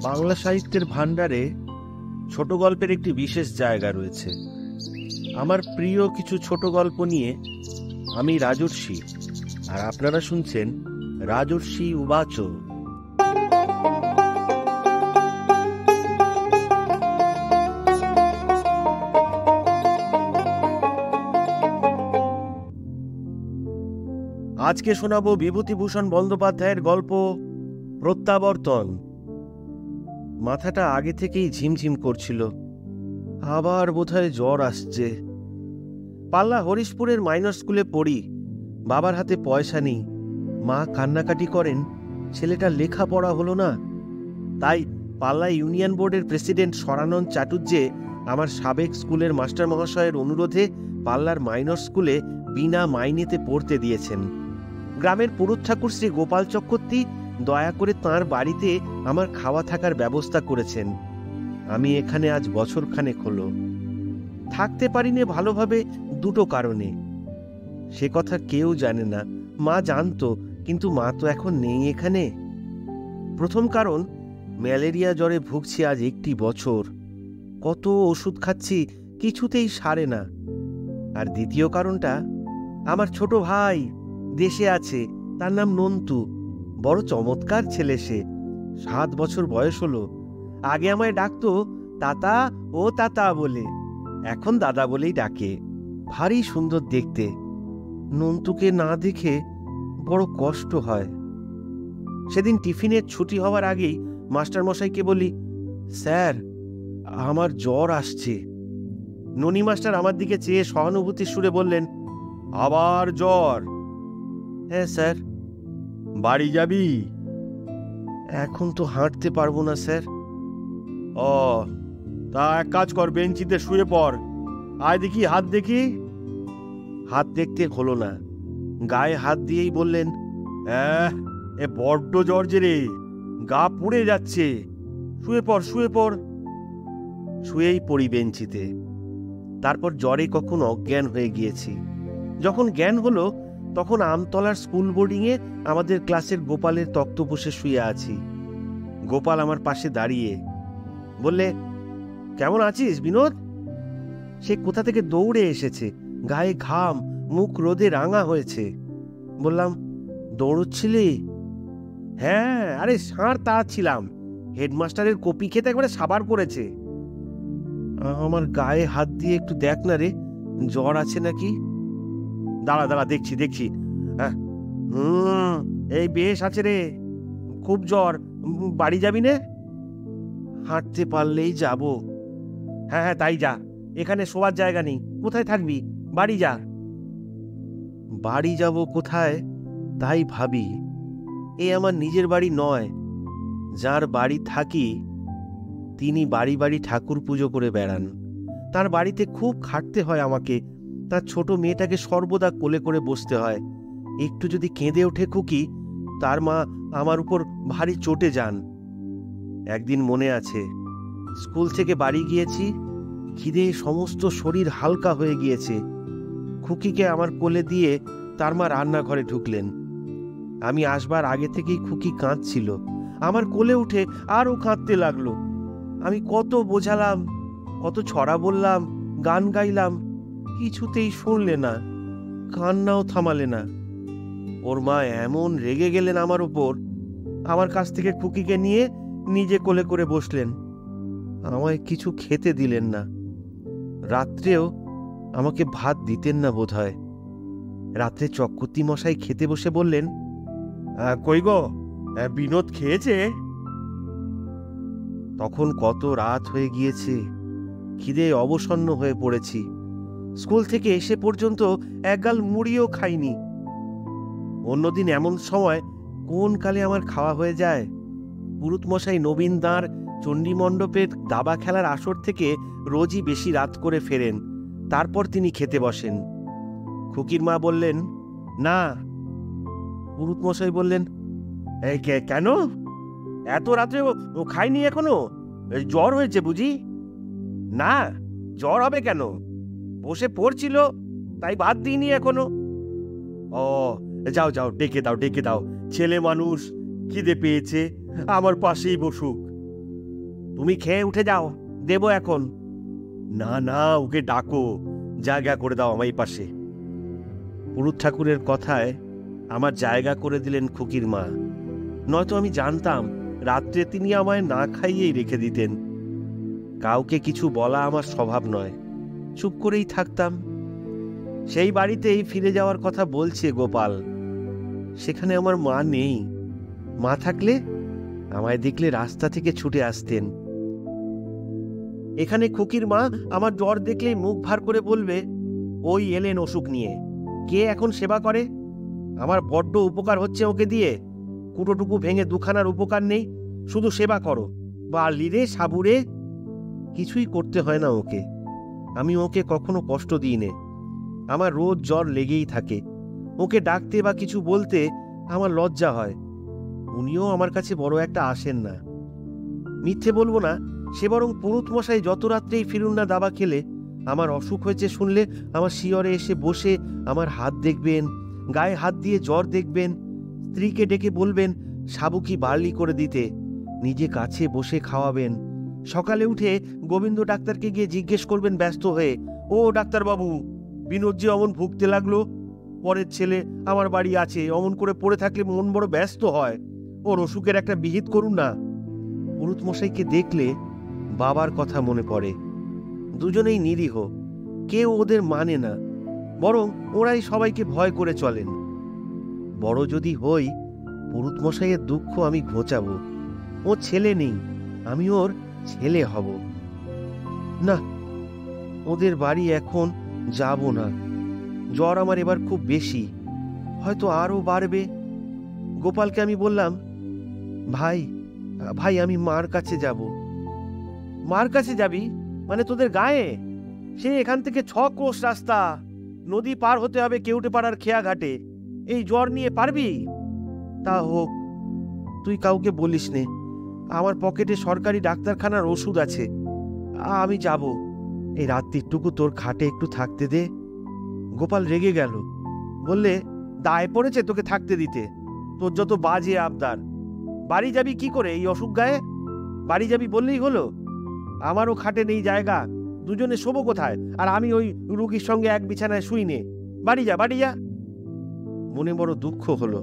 বাংলা সাহিত্যের ভাণ্ডারে ছোট গল্পের একটি বিশেষ জায়গা রয়েছে। আমার প্রিয় কিছু ছোট গল্প নিয়ে আমি রাজর্ষি, আর আপনারা শুনছেন রাজর্ষি উবাচ। আজকে শোনাবো বিভূতিভূষণ বন্দ্যোপাধ্যায়ের গল্প প্রত্যাবর্তন। মাথাটা আগে থেকেই ঝিমঝিম করছিল, আবার বোধহয় জ্বর আসছে। পাল্লা হরিশপুরের মাইনর স্কুলে পড়ি, বাবার হাতে পয়সা নেই, মা কান্নাকাটি করেন ছেলেটা লেখাপড়া হলো না। তাই পাল্লা ইউনিয়ন বোর্ডের প্রেসিডেন্ট সরানন চাটুর্যে আমার সাবেক স্কুলের মাস্টার মহাশয়ের অনুরোধে পাল্লার মাইনর স্কুলে বিনা মাইনেতে পড়তে দিয়েছেন। গ্রামের পুরুত ঠাকুর শ্রী গোপাল চক্রবর্তী দয়া করে তাঁর বাড়িতে আমার খাওয়া থাকার ব্যবস্থা করেছেন। আমি এখানে আজ বছরখানেক হলো। থাকতে পারিনি ভালোভাবে দুটো কারণে, সে কথা কেউ জানে না। মা জানতো, কিন্তু মা তো এখন নেই এখানে। প্রথম কারণ, ম্যালেরিয়া জ্বরে ভুগছি আজ 1 বছর। কত ওষুধ খাচ্ছি, কিছুতেই সারে না। আর দ্বিতীয় কারণটা, আমার ছোট ভাই দেশে আছে, তার নাম নন্তু। বড় চমৎকার ছেলে সে, 7 বছর বয়স হলো। আগে আমায় ডাকতো তাতা ও তাতা বলে, এখন দাদা বলেই ডাকে। ভারী সুন্দর দেখতে। নন্তুকে না দেখে বড় কষ্ট হয়। সেদিন টিফিনের ছুটি হওয়ার আগেই মাস্টার মশাইকে বলি, স্যার আমার জ্বর আসছে। ননি মাস্টার আমার দিকে চেয়ে সহানুভূতির সুরে বললেন, আবার জ্বর? হ্যাঁ স্যার। বাড়ি যাবি? এখন তো হাঁটতে পারবো না স্যার। ও, তা এক কাজ কর, বেঞ্চিতে শুয়ে পড়। আয় দেখি, হাত দেখি। হাত দেখতে হলো না, গায়ে হাত দিয়েই বললেন, এ বড্ড জ্বর যে রে, গা পুড়ে যাচ্ছে। শুয়ে পড়, শুয়ে পড়। শুয়েই পড়ি বেঞ্চিতে। তারপর জ্বরে কখন অজ্ঞান হয়ে গিয়েছি। যখন জ্ঞান হলো, তখন আমতলার স্কুল বোর্ডিংয়ে আমাদের ক্লাসের গোপালের তক্তপোষে শুয়ে আছি। গোপাল আমার পাশে দাঁড়িয়ে বললে, কেমন আছিস বিনোদ? সে কোথা থেকে দৌড়ে এসেছে, গায়ে ঘাম, মুখ রোদে রাঙা হয়েছে। বললাম, দৌড়চ্ছিলি? হ্যাঁ, আরে ষাঁড় তাড়াচ্ছিলাম। হেডমাস্টারের কপি খেতে একবারে সাবার করেছে। আমার গায়ে হাত দিয়ে একটু দেখ না রে, জ্বর আছে নাকি। দাঁড়া দাঁড়া, দেখছি দেখছি। হ্যাঁ, এই বেশ আছে রে, খুব জ্বর। বাড়ি যাবি না? হাঁটতে পারলেই যাব। হ্যাঁ হ্যাঁ, তাই যা, এখানে শোয়ার জায়গা নেই। কোথায় থাকবি? বাড়ি যা। বাড়ি যাব কোথায় তাই ভাবি। এ আমার নিজের বাড়ি নয়। যার বাড়ি থাকি তিনি বাড়ি বাড়ি ঠাকুর পুজো করে বেড়ান। তার বাড়িতে খুব খাটতে হয় আমাকে। তার ছোট মেয়েটাকে সর্বদা কোলে করে বসতে হয়। একটু যদি কেঁদে ওঠে খুকি, তার মা আমার উপর ভারী চটে যান। একদিন মনে আছে, স্কুল থেকে বাড়ি গিয়েছি, খিদে সমস্ত শরীর হালকা হয়ে গিয়েছে। খুকিকে আমার কোলে দিয়ে তার মা রান্নাঘরে ঢুকলেন। আমি আসবার আগে থেকেই খুকি কাঁদছিল। আমার কোলে উঠে আরও কাঁদতে লাগলো। আমি কত বোঝালাম, কত ছড়া বললাম, গান গাইলাম, কিছুতেই শুনলে না, কান্নাও থামালে না। ওর মা এমন রেগে গেলেন আমার উপর, আমার কাছ থেকে খুকিকে নিয়ে নিজে কোলে করে বসলেন। আমায় কিছু খেতে দিলেন না। রাত্রেও আমাকে ভাত দিতেন না বোধহয়। রাত্রে চক্রবর্তী মশাই খেতে বসে বললেন, কই গো, বিনোদ খেয়েছে? তখন কত রাত হয়ে গিয়েছে, খিদে অবসন্ন হয়ে পড়েছি। স্কুল থেকে এসে পর্যন্ত একগাল মুড়িও খাইনি। অন্যদিন এমন সময় কোন কালে আমার খাওয়া হয়ে যায়। পুরুত মশাই নবীন দাঁড় চণ্ডীমণ্ডপের দাবা খেলার আসর থেকে রোজই বেশি রাত করে ফেরেন। তারপর তিনি খেতে বসেন। খুকির মা বললেন, না। পুরুত মশাই বললেন, কেন? এত রাত্রে ও খায়নি এখনো? জ্বর হয়েছে বুঝি? না, জ্বর হবে কেন, বসে পড়ছিল, তাই ভাত দিইনি এখনো। ও, যাও যাও, ডেকে দাও, ডেকে দাও। ছেলে মানুষ, খিদে পেয়েছে, আমার পাশেই বসুক। তুমি খেয়ে উঠে যাও, দেবো এখন। না না, ওকে ডাকো, জায়গা করে দাও আমার পাশে। পুরুত ঠাকুরের কথায় আমার জায়গা করে দিলেন খুকির মা। নয়তো আমি জানতাম রাত্রে তিনি আমায় না খাইয়েই রেখে দিতেন। কাউকে কিছু বলা আমার স্বভাব নয়, চুপ করেই থাকতাম। সেই বাড়িতেই ফিরে যাওয়ার কথা বলছে গোপাল। সেখানে আমার মা নেই। মা থাকলে আমায় দেখলে রাস্তা থেকে ছুটে আসতেন। এখানে খুকির মা আমার জ্বর দেখলেই মুখ ভার করে বলবে, ওই এলেন অসুখ নিয়ে, কে এখন সেবা করে? আমার বড্ড উপকার হচ্ছে ওকে দিয়ে। কুটোটুকু ভেঙে দুখানার উপকার নেই, শুধু সেবা করো। বার্লি রে, সাবুরে, কিছুই করতে হয় না ওকে। আমি ওকে কখনো কষ্ট দিই নে। আমার রোজ জ্বর লেগেই থাকে। ওকে ডাকতে বা কিছু বলতে আমার লজ্জা হয়। উনিও আমার কাছে বড় একটা আসেন না। মিথ্যে বলবো না, সে বরং পুরুত মশাই যত রাত্রেই ফিরুন না দাবা খেলে, আমার অসুখ হয়েছে শুনলে আমার শিয়রে এসে বসে আমার হাত দেখবেন, গায়ে হাত দিয়ে জ্বর দেখবেন, স্ত্রীকে ডেকে বলবেন সাবু কি বার্লি করে দিতে, নিজে কাছে বসে খাওয়াবেন। সকালে উঠে গোবিন্দ ডাক্তারকে গিয়ে জিজ্ঞেস করবেন ব্যস্ত হয়ে, ও ডাক্তারবাবু, বিনোদ যে অমন ভুগতে লাগলো, পরের ছেলে আমার বাড়ি আছে, অমন করে পড়ে থাকলে মন বড় ব্যস্ত হয়, ওর অসুখের একটা বিহিত করুন না। পুরুত মশাইকে দেখলে বাবার কথা মনে পড়ে। দুজনেই নিরীহ, কেউ ওদের মানে না, বরং ওরাই সবাইকে ভয় করে চলেন। বড় যদি হই, পুরুত মশাইয়ের দুঃখ আমি ঘোচাবো। ও ছেলে নেই, আমি ওর ছেলে হব। না, ওদের বাড়ি এখন যাব না। জ্বর আমার এবার খুব বেশি, হয়তো আরো বাড়বে। গোপালকে আমি বললাম, ভাই ভাই, আমি মার কাছে যাব। মার কাছে যাবি মানে তোদের গায়ে? সে এখান থেকে 6 ক্রোশ রাস্তা, নদী পার হতে হবে কেউটে পাড়ার খেয়া ঘাটে। এই জ্বর নিয়ে পারবি? তা হোক, তুই কাউকে বলিস নে। আমার পকেটে সরকারি ডাক্তারখানার ওষুধ আছে, আমি যাব। এই রাত্রিটুকু তোর খাটে একটু থাকতে দে। গোপাল রেগে গেল, বললে, দায় পড়েছে তোকে থাকতে দিতে? তোর যত বাজে আবদার। বাড়ি যাবি কি করে এই অসুখ গায়ে? বাড়ি যাবি বললেই হলো। আমারও খাটে নেই জায়গা, দুজনে শোবো কোথায়? আর আমি ওই রুগীর সঙ্গে এক বিছানায় শুই নে। বাড়ি যা, বাড়ি যা। মনে বড় দুঃখ হলো।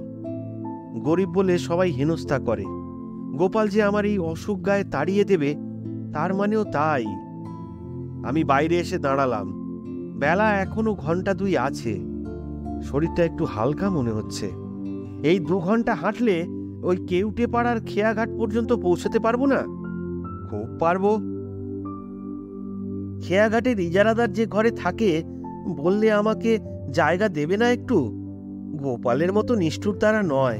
গরিব বলে সবাই হেনস্থা করে, গোপাল যে আমার এই অসুখ গায়ে তাড়িয়ে দেবে, তার মানেও তাই। আমি বাইরে এসে দাঁড়ালাম। বেলা এখনো 1-2 ঘন্টা আছে। শরীরটা একটু হালকা মনে হচ্ছে। এই 2 ঘন্টা হাঁটলে ওই কেউটে পাড়ার খেয়াঘাট পর্যন্ত পৌঁছতে পারবো না? খুব পারবো। খেয়াঘাটের ইজারাদার যে ঘরে থাকে, বললে আমাকে জায়গা দেবে না একটু? গোপালের মতো নিষ্ঠুর তারা নয়,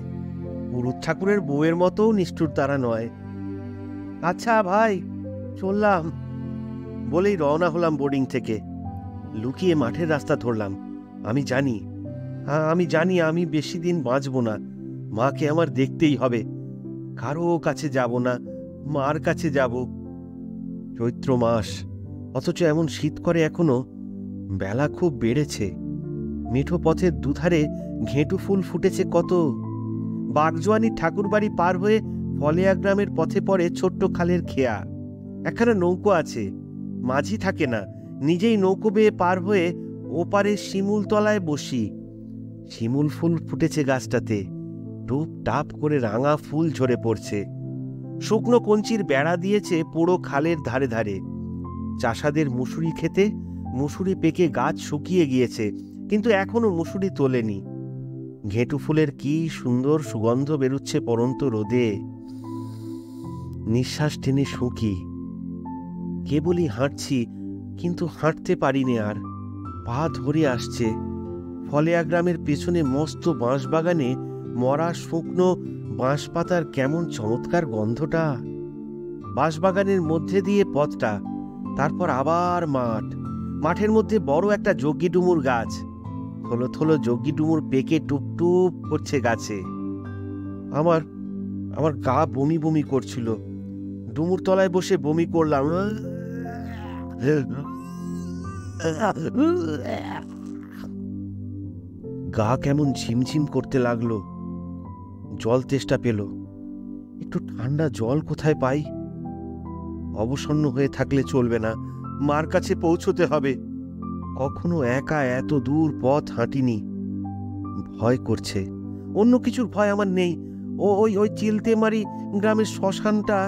পুরুত ঠাকুরের বউয়ের মতোও নিষ্ঠুর তারা নয়। আচ্ছা ভাই, চললাম বলেই রওনা হলাম বোর্ডিং থেকে। লুকিয়ে মাঠের রাস্তা ধরলাম। আমি জানি আমি বেশি দিন বাঁচব না। মাকে আমার দেখতেই হবে। কারো কাছে যাব না, মার কাছে যাব। চৈত্র মাস, অথচ এমন শীত করে এখনো। বেলা খুব বেড়েছে। মেঠো পথের দুধারে ঘেঁটু ফুল ফুটেছে কত। বাগজোয়ানি ঠাকুর বাড়ি পার হয়ে ফলেয়া গ্রামের পথে পড়ে ছোট্ট খালের খেয়া। একখানা নৌকো আছে, মাঝি থাকে না, নিজেই নৌকো বেয়ে পার হয়ে ওপারে শিমুল তলায় বসি। শিমুল ফুল ফুটেছে গাছটাতে, টুপ টাপ করে রাঙা ফুল ঝরে পড়ছে। শুকনো কঞ্চির বেড়া দিয়েছে পুরো খালের ধারে ধারে। চাষাদের মুসুরি খেতে মুসুরি পেকে গাছ শুকিয়ে গিয়েছে, কিন্তু এখনো মুসুরি তোলেনি। ঘেঁটু ফুলের কি সুন্দর সুগন্ধ বেরুচ্ছে পরন্ত রোদে। নিঃশ্বাস টেনে শুকি। কেবলই হাঁটছি, কিন্তু হাঁটতে পারিনি আর। পা ধরে আসছে। ফলেয়া গ্রামের পেছনে মস্ত বাঁশবাগানে মরা শুকনো বাঁশ পাতার কেমন চমৎকার গন্ধটা। বাঁশবাগানের মধ্যে দিয়ে পথটা, তারপর আবার মাঠ। মাঠের মধ্যে বড় একটা যজ্ঞি ডুমুর গাছ। থলো থলো যজ্ঞি ডুমুর পেকে টুপটুপ করছে গাছে। আমার আমার গা বমি বমি করছিল। ডুমুর তলায় বসে বমি করলাম। গা কেমন ঝিমঝিম করতে লাগলো। জল তেষ্টা পেল। একটু ঠান্ডা জল কোথায় পাই? অবসন্ন হয়ে থাকলে চলবে না, মার কাছে পৌঁছতে হবে। কখনো একা এত দূর পথ হাঁটিনি। ভয় করছে। অন্য কিছুর ভয় আমার নেই। ওই ওই চিলতেমারি গ্রামের শ্মশানটা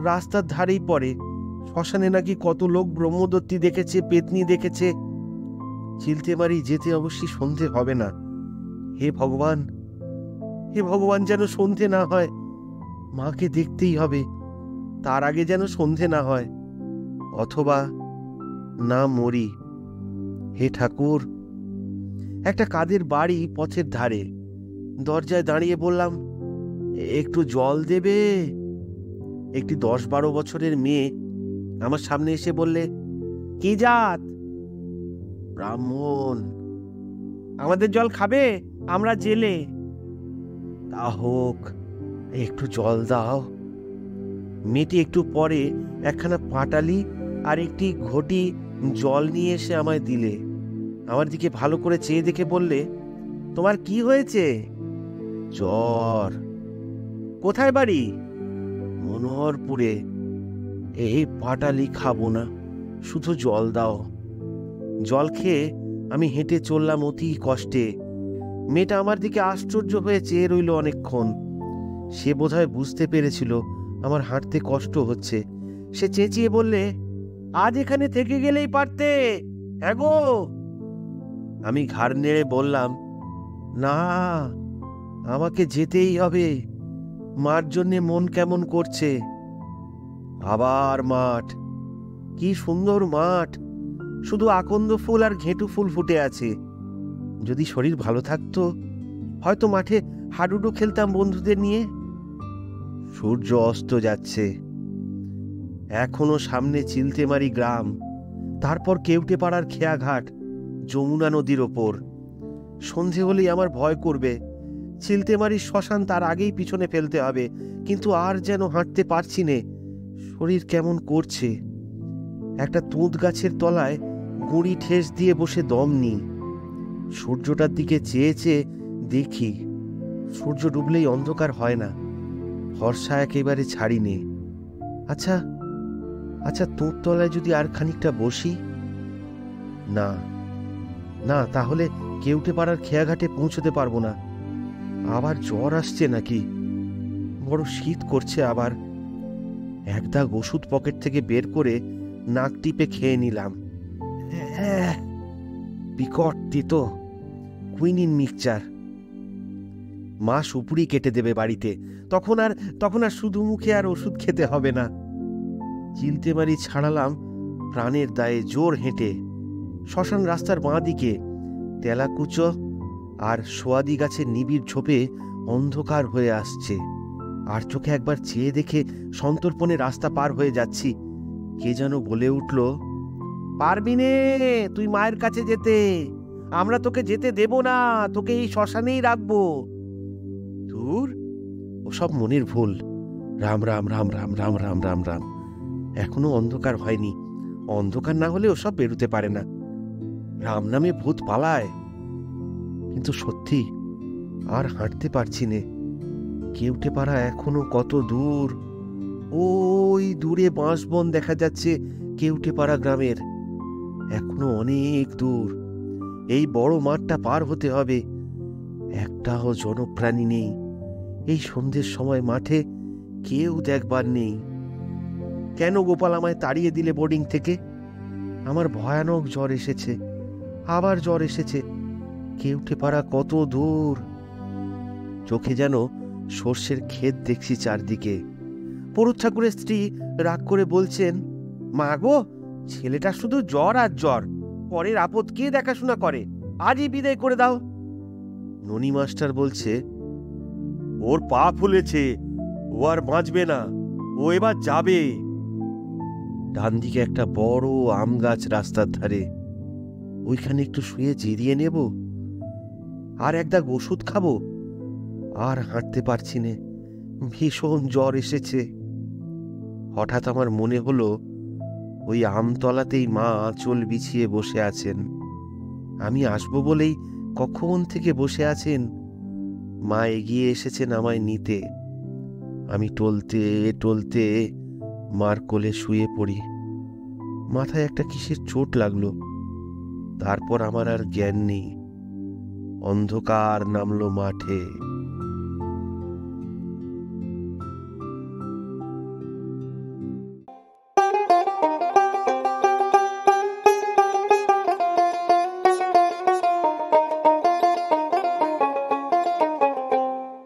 রাস্তার ধারেই পড়ে। শ্মশানে নাকি কত লোক ব্রহ্মদত্তী দেখেছে, পেতনি দেখেছে। চিলতেমারি যেতে অবশ্যই সন্ধে হবে না। হে ভগবান, হে ভগবান, যেন সন্ধে না হয়। মাকে দেখতেই হবে, তার আগে যেন সন্ধে না হয়, অথবা না মরি। হে ঠাকুর। একটা কাদের বাড়ি পথের ধারে। দরজায় দাঁড়িয়ে বললাম, একটু জল দেবে? একটি 10-12 বছরের মেয়ে আমার সামনে এসে বললে, কি জাত? ব্রাহ্মণ। আমাদের জল খাবে? আমরা জেলে। তা হোক, একটু জল দাও। মেয়েটি একটু পরে একখানা পাটালি আর একটি ঘটি জল নিয়ে এসে আমায় দিলে। আমার দিকে ভালো করে চেয়ে দেখে বললে, তোমার কি হয়েছে? জ্বর। কোথায় বাড়ি? মনোহরপুরে। এই পাটালি খাবো না, শুধু জল দাও। জল খেয়ে আমি হেঁটে চললাম অতি কষ্টে। মেয়েটা আমার দিকে আশ্চর্য হয়ে চেয়ে রইল অনেকক্ষণ। সে বোধহয় বুঝতে পেরেছিল আমার হাঁটতে কষ্ট হচ্ছে। সে চেঁচিয়ে বললে, আজ এখানে থেকে গেলেই পারতে। হ্যাঁ গো। আমি ঘাড় নেড়ে বললাম, না, আমাকে যেতেই হবে। মার জন্যে মন কেমন করছে। আবার মাঠ। কি সুন্দর মাঠ, শুধু আকন্দ ফুল আর ঘেঁটু ফুল ফুটে আছে। যদি শরীর ভালো থাকতো, হয়তো মাঠে হাডুডু খেলতাম বন্ধুদের নিয়ে। সূর্য অস্ত যাচ্ছে। এখনো সামনে চিলতেমারি গ্রাম, তারপর কেউটে পাড়ার খেয়াঘাট, যমুনা নদীর ওপর। সন্ধে হলেই আমার ভয় করবে। চিলতেমারির শ্মশান তার আগেই পিছনে ফেলতে হবে, কিন্তু আর যেন হাঁটতে পারছি নে। শরীর কেমন করছে। একটা তুঁত গাছের তলায় গুঁড়ি ঠেস দিয়ে বসে দম নিই। সূর্যটার দিকে চেয়ে চেয়ে দেখি, সূর্য ডুবলেই অন্ধকার হয় না। ভরসা একেবারে ছাড়ি নে। আচ্ছা আচ্ছা, তোর তলায় যদি আর খানিকটা বসি? না না, তাহলে কেউটে পাড়ার খেয়াঘাটে পৌঁছতে পারবো না। আবার জ্বর আসছে নাকি? বড় শীত করছে আবার। এক দাগ ওষুধ পকেট থেকে বের করে নাক টিপে খেয়ে নিলাম। বিকট তিতো, কুইনিন মিক্সচার। মা সুপুরি কেটে দেবে বাড়িতে, তখন আর শুধু মুখে আর ওষুধ খেতে হবে না। চিলতেমারি ছাড়ালাম প্রাণের দায়ে জোর হেঁটে। শ্মশান রাস্তার বাঁ দিকে তেলাকুচো আর সোয়াদি গাছের নিবিড় ঝোপে অন্ধকার হয়ে আসছে। আর চোখে একবার চেয়ে দেখে সন্তর্পণে রাস্তা পার হয়ে যাচ্ছি। কে যেন বলে উঠল, পারবি নে তুই মায়ের কাছে যেতে, আমরা তোকে যেতে দেব না, তোকে এই শ্মশানেই রাখবো। দূর, ওসব মনের ভুল। রাম রাম রাম রাম রাম রাম রাম রাম। এখনো অন্ধকার হয়নি। অন্ধকার না হলে ওসব বেরুতে পারে না। রাম নামে ভূত পালায়। কিন্তু সত্যি আর হাঁটতে পারছি নে। কেউটে পাড়া এখনো কত দূর। ওই দূরে বাঁশবন দেখা যাচ্ছে কেউটে পাড়া গ্রামের। এখনো অনেক দূর। এই বড় মাঠটা পার হতে হবে। একটাও জনপ্রাণী নেই। এই সন্ধ্যের সময় মাঠে কেউ দেখবার নেই। কেন গোপাল আমায় তাড়িয়ে দিলে বোর্ডিং থেকে? আমার ভয়ানক জ্বর এসেছে, আবার জ্বর এসেছে। কেউটে পাড়া কত দূর। চোখে যেন সর্ষের ক্ষেত দেখছি চারদিকে। পরুৎ ঠাকুরের স্ত্রী রাগ করে বলছেন, মা গো, ছেলেটা শুধু জ্বর আর জ্বর, পরের আপদ কে দেখাশোনা করে? আজই বিদায় করে দাও। ননি মাস্টার বলছে, ওর পা ফুলেছে, ও আর বাঁচবে না, ও এবার যাবে। ডান দিকে একটা বড় আম গাছ রাস্তার ধারে, ওইখানে একটু শুয়ে জিরিয়ে নেব, আর এক দাগ ওষুধ খাবো। আর হাঁটতে পারছি নে, ভীষণ জ্বর এসেছে। হঠাৎ আমার মনে হলো, ওই আমতলাতেই মা আঁচল বিছিয়ে বসে আছেন। আমি আসবো বলেই কখন থেকে বসে আছেন। মা এগিয়ে এসেছেন আমায় নিতে। আমি টলতে টলতে মার কোলে শুয়ে পড়ি। মাথায় একটা কিসের চোট লাগলো। তারপর আমার আর জ্ঞান নেই। অন্ধকার নামলো মাঠে।